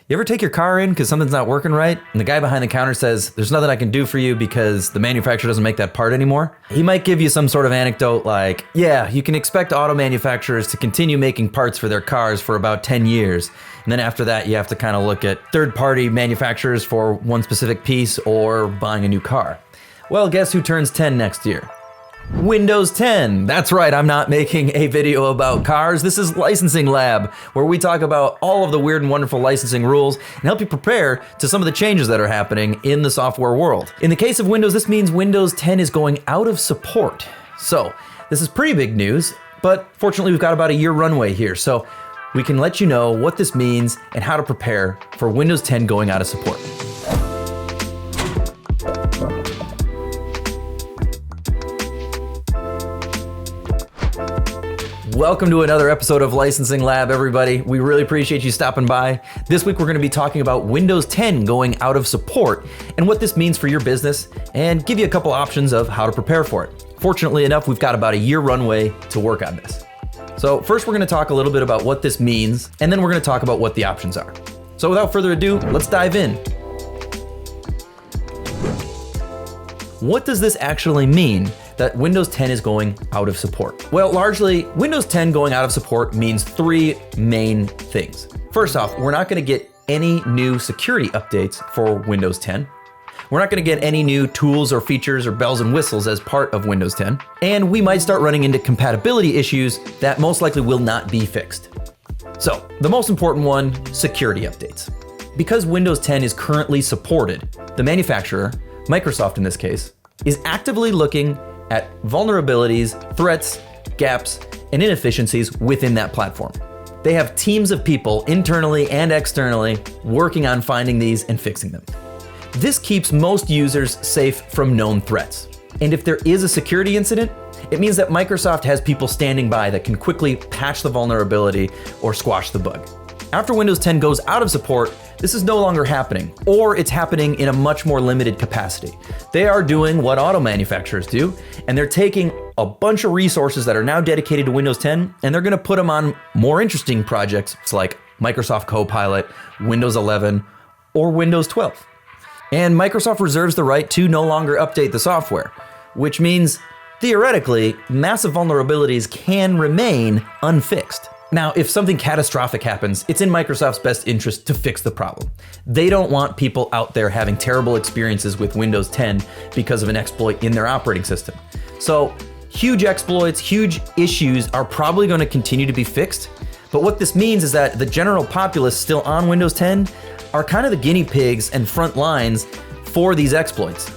You ever take your car in because something's not working right, and the guy behind the counter says, there's nothing I can do for you because the manufacturer doesn't make that part anymore? He might give you some sort of anecdote like, yeah, you can expect auto manufacturers to continue making parts for their cars for about 10 years. And then after that, you have to kind of look at third-party manufacturers for one specific piece or buying a new car. Well, guess who turns 10 next year? Windows 10. That's right, I'm not making a video about cars. This is Licensing Lab, where we talk about all of the weird and wonderful licensing rules and help you prepare to some of the changes that are happening in the software world. In the case of Windows, this means Windows 10 is going out of support. So this is pretty big news, but fortunately we've got about a year runway here, so we can let you know what this means and how to prepare for Windows 10 going out of support. Welcome to another episode of Licensing Lab, everybody. We really appreciate you stopping by. This week we're going to be talking about Windows 10 going out of support and what this means for your business, and give you a couple options of how to prepare for it. Fortunately enough, we've got about a year runway to work on this. So first we're going to talk a little bit about what this means, and then we're going to talk about what the options are. So without further ado, let's dive in. What does this actually mean that Windows 10 is going out of support? Well, largely, Windows 10 going out of support means three main things. First off, we're not going to get any new security updates for Windows 10. We're not going to get any new tools or features or bells and whistles as part of Windows 10. And we might start running into compatibility issues that most likely will not be fixed. So, the most important one, security updates. Because Windows 10 is currently supported, the manufacturer, Microsoft in this case, is actively looking at vulnerabilities, threats, gaps, and inefficiencies within that platform. They have teams of people internally and externally working on finding these and fixing them. This keeps most users safe from known threats. And if there is a security incident, it means that Microsoft has people standing by that can quickly patch the vulnerability or squash the bug. After Windows 10 goes out of support, this is no longer happening, or it's happening in a much more limited capacity. They are doing what auto manufacturers do, and they're taking a bunch of resources that are now dedicated to Windows 10, and they're gonna put them on more interesting projects like Microsoft Copilot, Windows 11, or Windows 12. And Microsoft reserves the right to no longer update the software, which means, theoretically, massive vulnerabilities can remain unfixed. Now, if something catastrophic happens, it's in Microsoft's best interest to fix the problem. They don't want people out there having terrible experiences with Windows 10 because of an exploit in their operating system. So, huge exploits, huge issues are probably going to continue to be fixed. But what this means is that the general populace still on Windows 10 are kind of the guinea pigs and front lines for these exploits.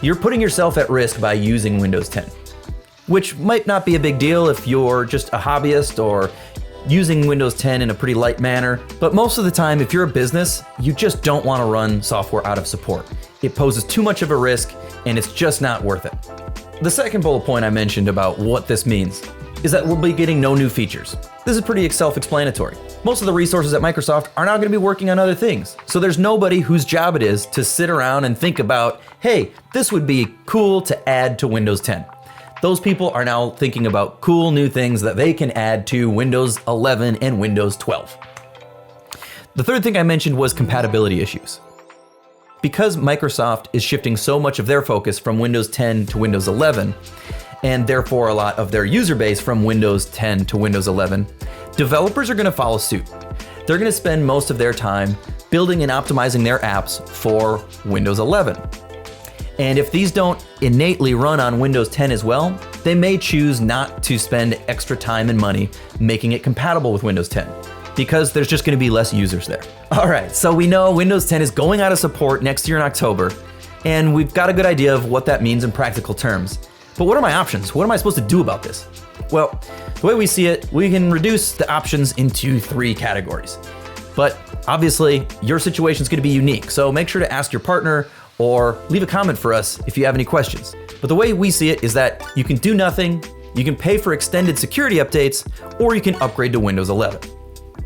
You're putting yourself at risk by using Windows 10, which might not be a big deal if you're just a hobbyist or using Windows 10 in a pretty light manner, but most of the time, if you're a business, you just don't want to run software out of support. It poses too much of a risk, and it's just not worth it. The second bullet point I mentioned about what this means is that we'll be getting no new features. This is pretty self-explanatory. Most of the resources at Microsoft are now going to be working on other things, so there's nobody whose job it is to sit around and think about, hey, this would be cool to add to Windows 10. Those people are now thinking about cool new things that they can add to Windows 11 and Windows 12. The third thing I mentioned was compatibility issues. Because Microsoft is shifting so much of their focus from Windows 10 to Windows 11, and therefore a lot of their user base from Windows 10 to Windows 11, developers are going to follow suit. They're going to spend most of their time building and optimizing their apps for Windows 11. And if these don't innately run on Windows 10 as well, they may choose not to spend extra time and money making it compatible with Windows 10, because there's just going to be less users there. All right, so we know Windows 10 is going out of support next year in October, and we've got a good idea of what that means in practical terms. But what are my options? What am I supposed to do about this? Well, the way we see it, we can reduce the options into three categories. But obviously, your situation is going to be unique, so make sure to ask your partner or leave a comment for us if you have any questions. But the way we see it is that you can do nothing, you can pay for extended security updates, or you can upgrade to Windows 11.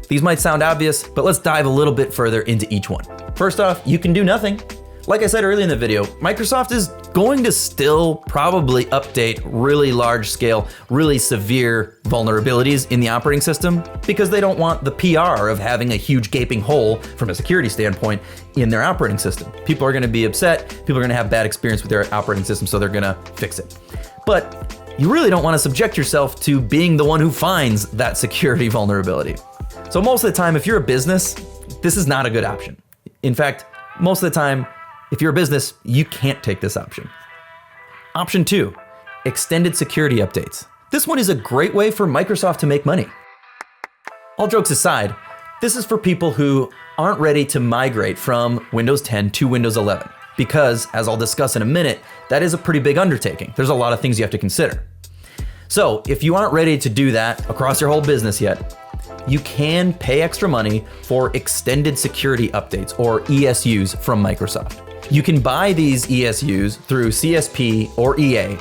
These might sound obvious, but let's dive a little bit further into each one. First off, you can do nothing. Like I said earlier in the video, Microsoft is going to still probably update really large scale, really severe vulnerabilities in the operating system because they don't want the PR of having a huge gaping hole from a security standpoint in their operating system. People are going to be upset, people are going to have bad experience with their operating system, so they're going to fix it. But you really don't want to subject yourself to being the one who finds that security vulnerability. So most of the time, if you're a business, this is not a good option. In fact, most of the time, if you're a business, you can't take this option. Option 2, extended security updates. This one is a great way for Microsoft to make money. All jokes aside, this is for people who aren't ready to migrate from Windows 10 to Windows 11, because, as I'll discuss in a minute, that is a pretty big undertaking. There's a lot of things you have to consider. So if you aren't ready to do that across your whole business yet, you can pay extra money for extended security updates, or ESUs, from Microsoft. You can buy these ESUs through CSP or EA,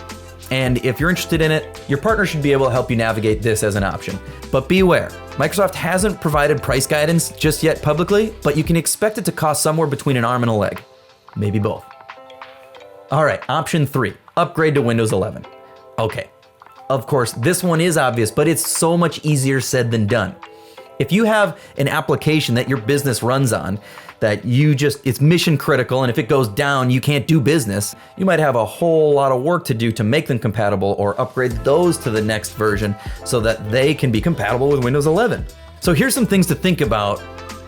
and if you're interested in it, your partner should be able to help you navigate this as an option. But beware, Microsoft hasn't provided price guidance just yet publicly, but you can expect it to cost somewhere between an arm and a leg, maybe both. All right, option 3, upgrade to Windows 11. Okay, of course, this one is obvious, but it's so much easier said than done. If you have an application that your business runs on that it's mission critical, and if it goes down, you can't do business, you might have a whole lot of work to do to make them compatible or upgrade those to the next version so that they can be compatible with Windows 11. So here's some things to think about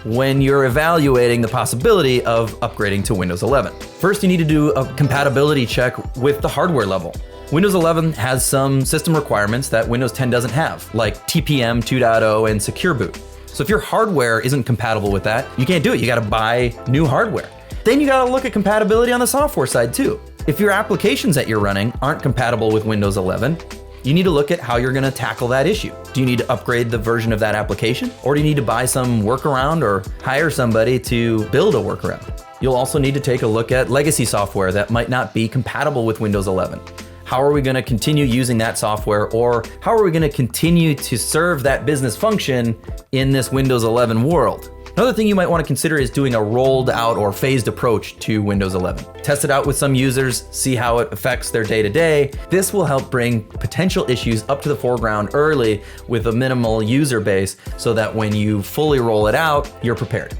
when you're evaluating the possibility of upgrading to Windows 11. First, you need to do a compatibility check with the hardware level. Windows 11 has some system requirements that Windows 10 doesn't have, like TPM 2.0 and Secure Boot. So if your hardware isn't compatible with that, you can't do it. You got to buy new hardware. Then you got to look at compatibility on the software side too. If your applications that you're running aren't compatible with Windows 11, you need to look at how you're going to tackle that issue. Do you need to upgrade the version of that application? Or do you need to buy some workaround or hire somebody to build a workaround? You'll also need to take a look at legacy software that might not be compatible with Windows 11. How are we going to continue using that software, or how are we going to continue to serve that business function in this Windows 11 world? Another thing you might want to consider is doing a rolled out or phased approach to Windows 11. Test it out with some users, see how it affects their day-to-day. This will help bring potential issues up to the foreground early with a minimal user base so that when you fully roll it out, you're prepared.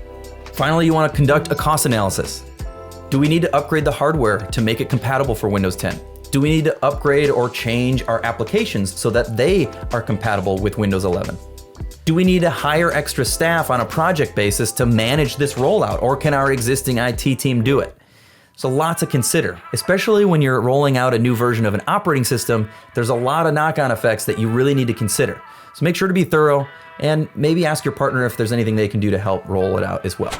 Finally, you want to conduct a cost analysis. Do we need to upgrade the hardware to make it compatible for Windows 10? Do we need to upgrade or change our applications so that they are compatible with Windows 11? Do we need to hire extra staff on a project basis to manage this rollout, or can our existing IT team do it? So lots to consider, especially when you're rolling out a new version of an operating system. There's a lot of knock-on effects that you really need to consider. So make sure to be thorough and maybe ask your partner if there's anything they can do to help roll it out as well.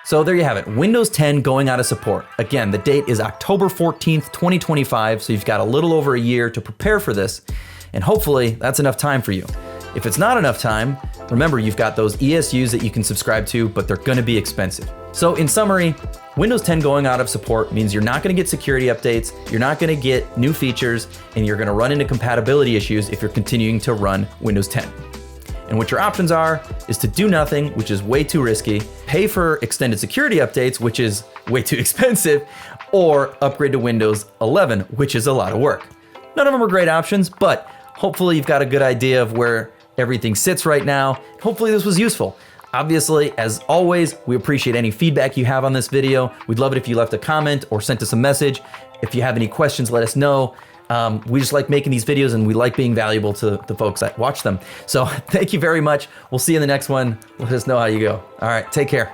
So there you have it, Windows 10 going out of support. Again, the date is October 14th, 2025, so you've got a little over a year to prepare for this, and hopefully that's enough time for you. If it's not enough time, remember you've got those ESUs that you can subscribe to, but they're gonna be expensive. So in summary, Windows 10 going out of support means you're not gonna get security updates, you're not gonna get new features, and you're gonna run into compatibility issues if you're continuing to run Windows 10. And what your options are is to do nothing, which is way too risky, pay for extended security updates, which is way too expensive, or upgrade to Windows 11, which is a lot of work. None of them are great options, but hopefully you've got a good idea of where everything sits right now. Hopefully this was useful. Obviously, as always, we appreciate any feedback you have on this video. We'd love it if you left a comment or sent us a message. If you have any questions, let us know. We just like making these videos, and we like being valuable to the folks that watch them. So thank you very much. We'll see you in the next one. Let us know how you go. All right, take care.